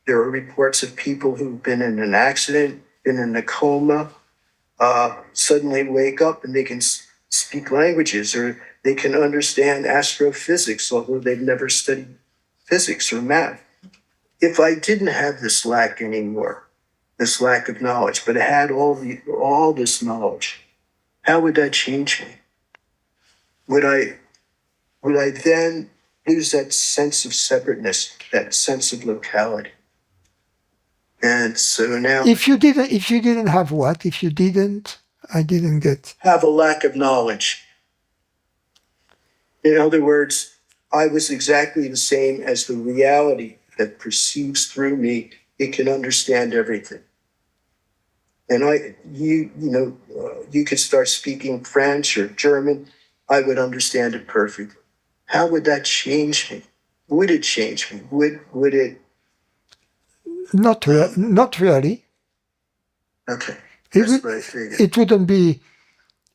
There are reports of people who've been in an accident, been in a coma, suddenly wake up and they can speak languages, or they can understand astrophysics, although they've never studied physics or math. If I didn't have this lack anymore, this lack of knowledge, but I had all this knowledge, how would that change me? Would I then lose that sense of separateness, that sense of locality? And so now, if you didn't have what? If you didn't, I didn't get. Have a lack of knowledge. In other words, I was exactly the same as the reality that perceives through me. It can understand everything. And you could start speaking French or German. I would understand it perfectly. How would that change me? Would it change me? Would it? Not really. Okay. That's what I figured. It wouldn't be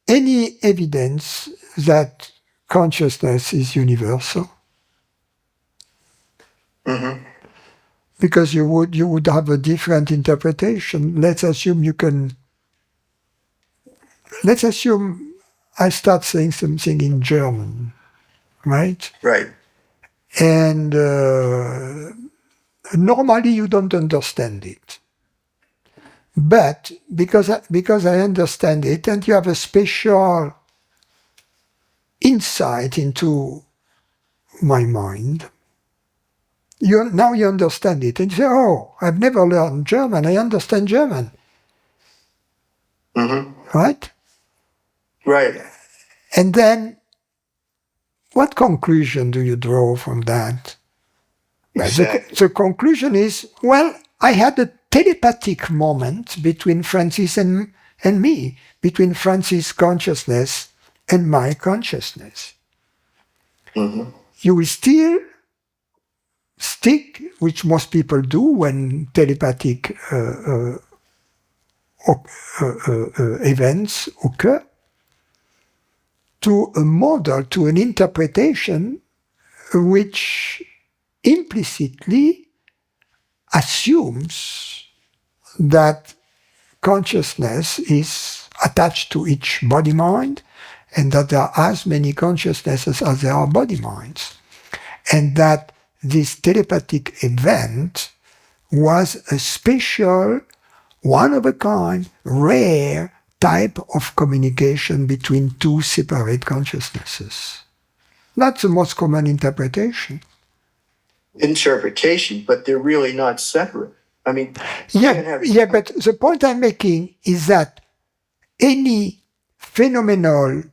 any evidence that consciousness is universal. Mm-hmm. Because you would have a different interpretation. Let's assume I start saying something in German, right? Right. And normally you don't understand it. But because I understand it, and you have a special insight into my mind, now you understand it. And you say, oh, I've never learned German, I understand German. Mm-hmm. Right? Right. And then, what conclusion do you draw from that? Exactly. The conclusion is, well, I had a telepathic moment between Francis and me, between Francis' consciousness and my consciousness. Mm-hmm. You will still stick, which most people do when telepathic events occur, to a model, to an interpretation which implicitly assumes that consciousness is attached to each body-mind, and that there are as many consciousnesses as there are body-minds, and that this telepathic event was a special, one-of-a-kind, rare type of communication between two separate consciousnesses. That's the most common interpretation. But they're really not separate. I mean, but the point I'm making is that any phenomenal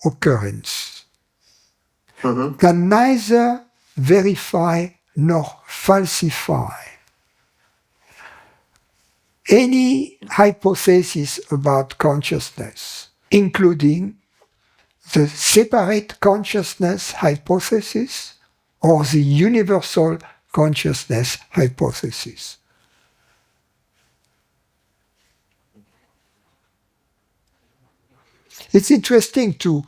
occurrence can neither verify nor falsify any hypothesis about consciousness, including the separate consciousness hypothesis or the universal consciousness hypothesis. It's interesting to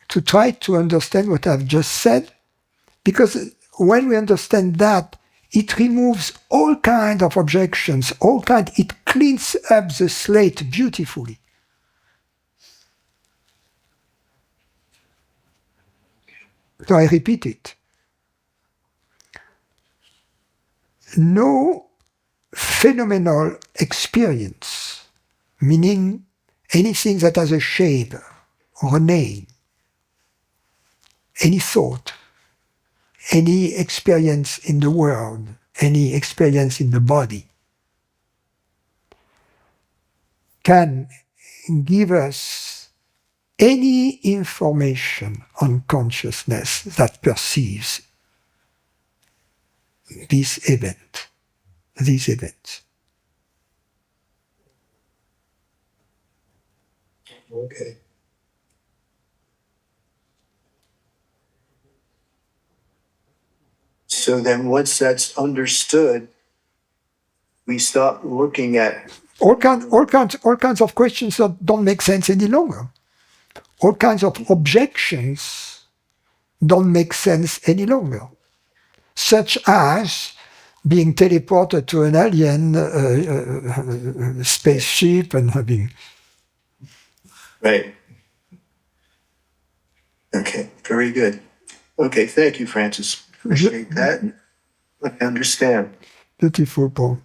try to understand what I've just said, because when we understand that, it removes all kinds of objections, it cleans up the slate beautifully. So I repeat it. No phenomenal experience, meaning anything that has a shape or a name, any thought, any experience in the world, any experience in the body, can give us any information on consciousness that perceives these events. Okay. So then once that's understood, we stop looking at all kinds of questions that don't make sense any longer. All kinds of objections don't make sense any longer. Such as being teleported to an alien spaceship and having... Right. Okay, very good. Okay, thank you, Francis. Appreciate that. I understand. Beautiful, Paul.